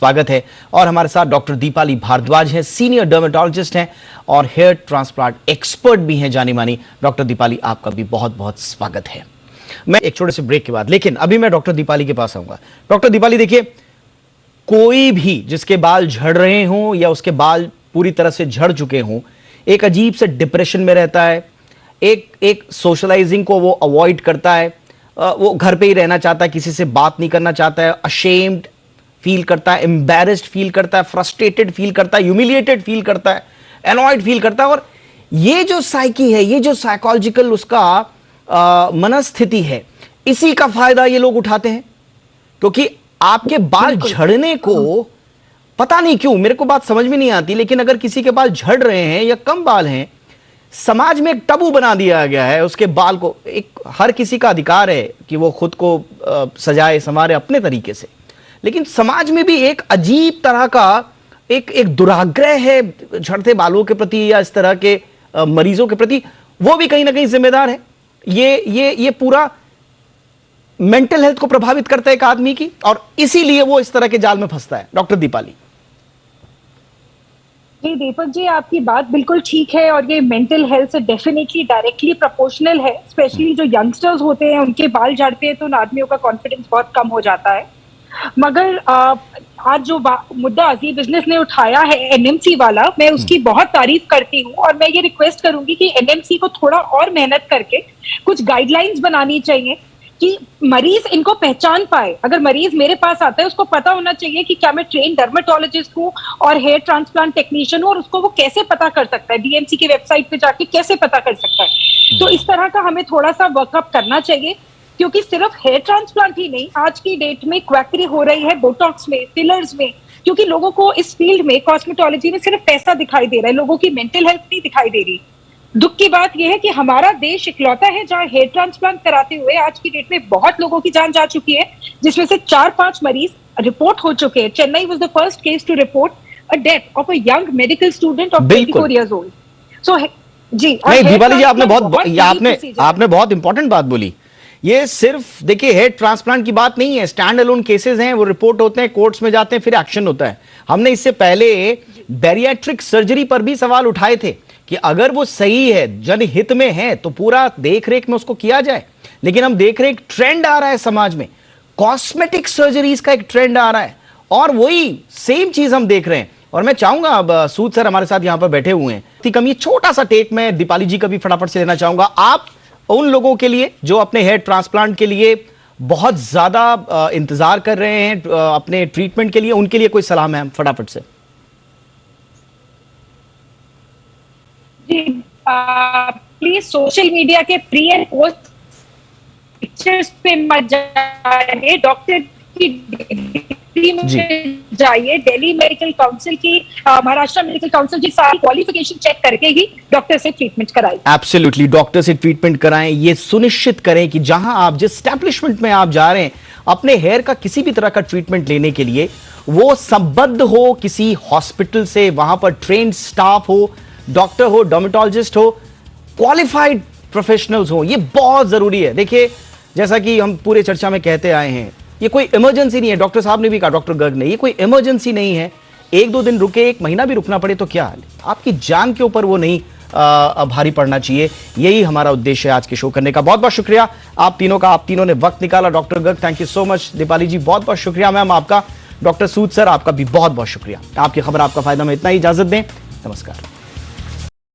स्वागत है। और हमारे साथ डॉक्टर दीपाली भारद्वाज हैं, सीनियर डर्मेटोलॉजिस्ट हैं और हेयर ट्रांसप्लांट एक्सपर्ट भी हैं जानी मानी। डॉक्टर दीपाली, आपका भी बहुत बहुत स्वागत है। मैं एक छोटे से ब्रेक के बाद, लेकिन अभी मैं डॉक्टर दीपाली के पास आऊंगा। डॉक्टर दीपाली देखिए, कोई भी जिसके बाल झड़ रहे हों या उसके बाल पूरी तरह से झड़ चुके हों, एक अजीब से डिप्रेशन में रहता है, एक सोशलाइजिंग को वो अवॉइड करता है, वो घर पे ही रहना चाहता है, किसी से बात नहीं करना चाहता है, अशेम्ड फील करता है, एम्बैरेस्ड फील करता है, फ्रस्ट्रेटेड फील करता है, ह्यूमिलिएटेड फील करता है, एनॉयड फील करता है। और ये जो साइकी है, ये जो साइकोलॉजिकल उसका मनस्थिति है, इसी का फायदा ये लोग उठाते हैं। क्योंकि आपके बाल झड़ने को पता नहीं क्यों, मेरे को बात समझ में नहीं आती, लेकिन अगर किसी के बाल झड़ रहे हैं या कम बाल हैं, समाज में एक टबू बना दिया गया है उसके बाल को। एक हर किसी का अधिकार है कि वो खुद को सजाए संवारे अपने तरीके से, लेकिन समाज में भी एक अजीब तरह का एक दुराग्रह है झड़ते बालों के प्रति या इस तरह के मरीजों के प्रति। वो भी कहीं ना कहीं जिम्मेदार है। ये पूरा मेंटल हेल्थ को प्रभावित करता है एक आदमी की, और इसीलिए वो इस तरह के जाल में फंसता है। डॉक्टर दीपाली जी, दीपक जी, आपकी बात बिल्कुल ठीक है और ये मेंटल हेल्थ से डेफिनेटली डायरेक्टली प्रोपोर्शनल है। स्पेशली जो यंगस्टर्स होते हैं, उनके बाल झड़ते हैं तो उन आदमियों का कॉन्फिडेंस बहुत कम हो जाता है। मगर आज जो मुद्दा अजीम बिजनेस ने उठाया है एनएमसी वाला, मैं उसकी बहुत तारीफ करती हूँ और मैं ये रिक्वेस्ट करूंगी कि एनएमसी को थोड़ा और मेहनत करके कुछ गाइडलाइंस बनानी चाहिए कि मरीज इनको पहचान पाए। अगर मरीज मेरे पास आता है, उसको पता होना चाहिए कि क्या मैं ट्रेन डर्मेटोलॉजिस्ट हूँ और हेयर ट्रांसप्लांट टेक्नीशियन हूँ, और उसको वो कैसे पता कर सकता है, डीएमसी की वेबसाइट पे जाके कैसे पता कर सकता है। तो इस तरह का हमें थोड़ा सा वर्कअप करना चाहिए, क्योंकि सिर्फ हेयर ट्रांसप्लांट ही नहीं, आज की डेट में क्वैकरी हो रही है बोटॉक्स में, फिलर्स में, क्योंकि लोगों को इस फील्ड में, कॉस्मेटोलॉजी में सिर्फ पैसा दिखाई दे रहा है, लोगों की मेंटल हेल्थ नहीं दिखाई दे रही। दुख की बात यह है कि हमारा देश इकलौता है जहां हेयर ट्रांसप्लांट कराते हुए आज की डेट में बहुत लोगों की जान जा चुकी है, जिसमें से 4-5 मरीज रिपोर्ट हो चुके हैं। Chennai was the first case to report a death of a young medical student of 24 years old. So जी, नहीं दीपाली जी, आपने बहुत इंपॉर्टेंट बात बोली। ये सिर्फ देखिए हेयर ट्रांसप्लांट की बात नहीं है, स्टैंड अलोन केसेस हैं, वो रिपोर्ट होते हैं, कोर्ट्स में जाते हैं, फिर एक्शन होता है। हमने इससे पहले बैरिएट्रिक सर्जरी पर भी सवाल उठाए थे कि अगर वो सही है, जनहित में है, तो पूरा देख रेख में उसको किया जाए। लेकिन हम देख रहे हैं एक ट्रेंड आ रहा है समाज में, कॉस्मेटिक सर्जरीज का एक ट्रेंड आ रहा है, और वही सेम चीज हम देख रहे हैं। और मैं चाहूंगा, अब सूद सर हमारे साथ यहां पर बैठे हुए हैं, कम ये छोटा सा टेक मैं दीपाली जी का भी फटाफट से लेना चाहूंगा। आप उन लोगों के लिए जो अपने हेयर ट्रांसप्लांट के लिए बहुत ज्यादा इंतजार कर रहे हैं अपने ट्रीटमेंट के लिए, उनके लिए कोई सलाह है फटाफट से? प्लीज सोशल मीडिया के प्री एंड पोस्ट पिक्चर्स पे मत जाइए, डॉक्टर की डिग्री में जाइए। दिल्ली मेडिकल काउंसिल की, महाराष्ट्र मेडिकल काउंसिल की सारी क्वालिफिकेशन चेक करके ही डॉक्टर से ट्रीटमेंट कराएं। एब्सोल्युटली, डॉक्टर से ट्रीटमेंट कराएं। ये सुनिश्चित करें कि जहां आप, जिस एस्टैब्लिशमेंट में आप जा रहे हैं अपने हेयर का किसी भी तरह का ट्रीटमेंट लेने के लिए, वो संबद्ध हो किसी हॉस्पिटल से, वहां पर ट्रेन्ड स्टाफ हो, डॉक्टर हो, डर्मेटोलॉजिस्ट हो, क्वालिफाइड प्रोफेशनल्स हो। ये बहुत जरूरी है। देखिए, जैसा कि हम पूरे चर्चा में कहते आए हैं, ये कोई इमरजेंसी नहीं है। डॉक्टर साहब ने भी कहा, डॉक्टर गर्ग ने, ये कोई इमरजेंसी नहीं है। 1-2 दिन रुके, 1 महीना भी रुकना पड़े तो क्या हाल है, आपकी जान के ऊपर वो नहीं भारी पड़ना चाहिए। यही हमारा उद्देश्य है आज के शो करने का। बहुत बहुत शुक्रिया आप तीनों का, आप तीनों ने वक्त निकाला। Doctor Garg, thank you so much. Deepali ji, बहुत बहुत शुक्रिया मैम आपका। डॉक्टर सूद सर, आपका भी बहुत बहुत शुक्रिया। आपकी खबर, आपका फायदा में इतना ही। इजाजत दें, नमस्कार।